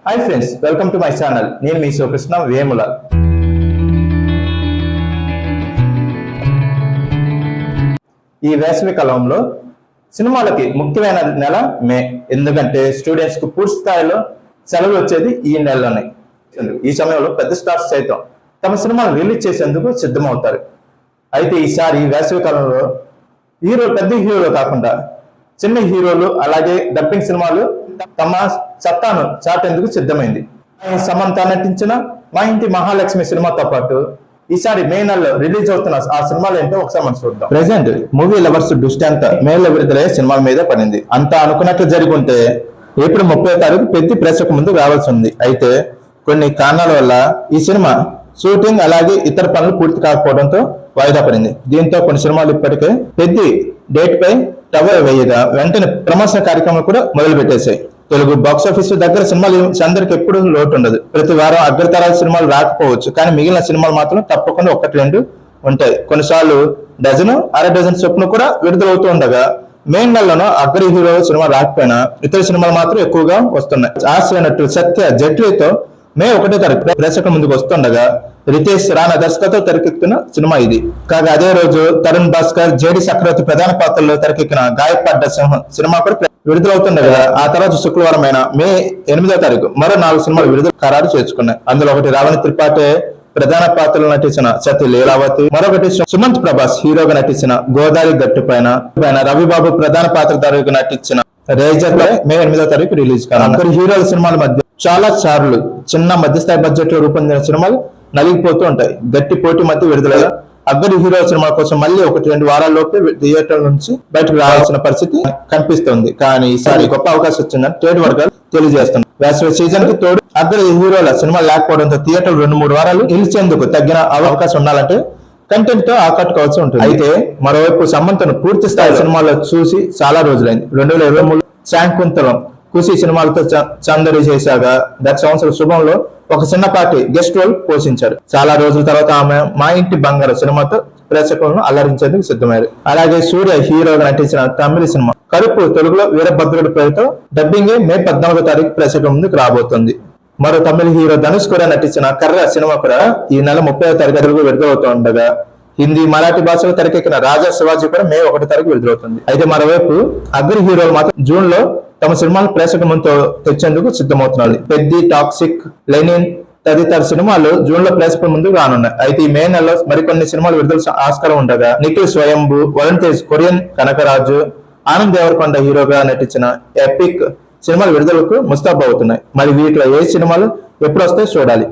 Hi friends, welcome to my channel. నేను మీ శివకృష్ణ వేముల. ఈ వేసవి కాలంలో సినిమాలకి ముఖ్యమైన నెల మే. ఎందుకంటే స్టూడెంట్స్ కు పూర్తి స్థాయిలో సెలవులు వచ్చేది ఈ నెలలోనే. ఈ సమయంలో పెద్ద స్టార్స్ సైతం తమ సినిమాలు రిలీజ్ చేసేందుకు సిద్ధమవుతారు. అయితే ఈసారి వేసవి కాలంలో పెద్ద హీరోలు కాకుండా చిన్న హీరోలు అలాగే డబ్బింగ్ సినిమాలు తమ సత్తాను చాటేందుకు సిద్ధమైంది. సమంత నటించిన మా ఇంటి మహాలక్ష్మి సినిమాతో పాటు ఈసారి మే నెలలో రిలీజ్ అవుతున్న ఆ సినిమాలు ఏంటో ఒకసారి మనం చూద్దాం. ప్రెసెంట్ మూవీ లవర్స్ దృష్టి అంతా మేలో విడుదలయ్యే సినిమాల మీదే పడింది. అంతా అనుకున్నట్లు జరుగుంటే ఏప్రిల్ 30వ తారీఖు పెద్ద ప్రేక్షకు ముందు రావాల్సి ఉంది. అయితే కొన్ని కారణాల వల్ల ఈ సినిమా షూటింగ్ అలాగే ఇతర పనులు పూర్తి కాకపోవడంతో వాయిదా పడింది. దీంతో కొన్ని సినిమాలు ఇప్పటికే పెద్ద డేట్ పై టవర్ వేయగా వెంటనే ప్రమోషన్ కార్యక్రమాలు కూడా మొదలు పెట్టేశాయి. తెలుగు బాక్సాఫీస్ దగ్గర సినిమాలు అందరికి ఎప్పుడు లోటు ఉండదు. ప్రతి వారం అగ్రతరాల సినిమాలు రాకపోవచ్చు, కానీ మిగిలిన సినిమాలు మాత్రం తప్పకుండా 1-2 ఉంటాయి. కొన్నిసార్లు డజను అర డజన్ చొప్పున కూడా విడుదలవుతూ ఉండగా మే నెలలోనూ అగ్ర హీరో సినిమా రాకపోయినా ఇతర సినిమాలు మాత్రం ఎక్కువగా వస్తున్నాయి. ఆశ నటు సత్య జట్లీతో మే 1వ తారీఖు ప్రేక్షకుల ముందుకు వస్తుండగా రితేష్ రాణా దర్శకత్వంతో తెరకెక్కుతున్న సినిమా ఇది. కాగా అదే రోజు తరుణ్ భాస్కర్, జేడి చక్రవర్తి ప్రధాన పాత్రల్లో తెరకెక్కిన గాయపడ్డ సింహం సినిమా కూడా విడుదలవుతుండగా ఆ తర్వాత శుక్రవారం అయిన మే 8వ తారీఖు మరో 4 సినిమాలు విడుదల ఖరారు చేసుకున్నాయి. అందులో ఒకటి రావణి త్రిపాఠి ప్రధాన పాత్రలు నటించిన సతీ లీలావతి, మరొకటి సుమంత్ ప్రభాస్ హీరోగా నటించిన గోదావరి గట్టు పైన, రవిబాబు ప్రధాన పాత్రధారుగా నటించిన రేజర్ మే 8వ తారీఖు రిలీజ్ కానుంది. హీరోల సినిమాల మధ్య చాలా సార్లు చిన్న మధ్యస్థాయి బడ్జెట్ లో రూపొందిన సినిమాలు నలిగిపోతూ ఉంటాయి. గట్టి పోటీ మధ్య విడుదలగా అగ్ర హీరో సినిమా కోసం మళ్ళీ 1-2 వారాల్లోపే థియేటర్ నుంచి బయటకు రావాల్సిన పరిస్థితి కనిపిస్తోంది. కానీ ఈసారి గొప్ప అవకాశం వచ్చిందని ట్రేడ్ వర్గాలు తెలియజేస్తున్నారు. వేసవి సీజన్ కి తోడు అగ్ర హీరోల సినిమా లేకపోవడంతో థియేటర్ 2-3 వారాలు నిలిచేందుకు తగిన అవకాశం ఉండాలంటే కంటెంట్ తో ఆకట్టుకోవాల్సి ఉంటుంది. అయితే మరోవైపు సమంతను పూర్తి స్థాయి సినిమాలో చూసి చాలా రోజులైంది. 2023 శాంకుంతలం ఖుషి సినిమాలతో సందడి చేశాక గత సంవత్సరం శుభంలో ఒక చిన్నపాటి గెస్ట్ రోల్ పోషించారు. చాలా రోజుల తర్వాత ఆమె మా ఇంటి బంగారు సినిమాతో ప్రేక్షకులను అలరించేందుకు సిద్ధమయ్యారు. అలాగే సూర్య హీరోగా నటించిన తమిళ సినిమా కరుపు తెలుగులో వీరభద్రుడి పేరుతో డబ్బింగ్ మే 14వ తారీఖు ప్రేక్షకుల ముందుకు రాబోతుంది. మరో తమిళ హీరో ధనుష్ కూడా నటించిన కర్ర సినిమా కూడా ఈ నెల 30వ తారీఖు తెలుగు విడుదలవుతూ ఉండగా హిందీ, మరాఠీ భాషలో తెరకెక్కిన రాజా శివాజీ కూడా మే 1వ తారీఖు విడుదలవుతుంది. అయితే మరోవైపు అగ్ర హీరోలు మాత్రం జూన్ లో తమ సినిమాలు ప్రేక్షకుల ముందు తెచ్చేందుకు సిద్ధమవుతున్నారు. పెద్ది, టాక్సిక్, లెనిన్ తదితర సినిమాలు జూన్ లో ప్రేక్షకుల ముందుకు రానున్నాయి. అయితే ఈ మే నెలలో మరికొన్ని సినిమాలు విడుదల ఆస్కారం ఉండగా నిఖిల్ స్వయంభూ, వరుణ్ తేజ్, కొరియన్ కనకరాజు, ఆనంద్ దేవరకొండ హీరోగా నటించిన ఎపిక్ సినిమాలు విడుదలకు ముస్తాబు అవుతున్నాయి. మరి వీటిలో ఏ సినిమాలు ఎప్పుడు వస్తాయో చూడాలి.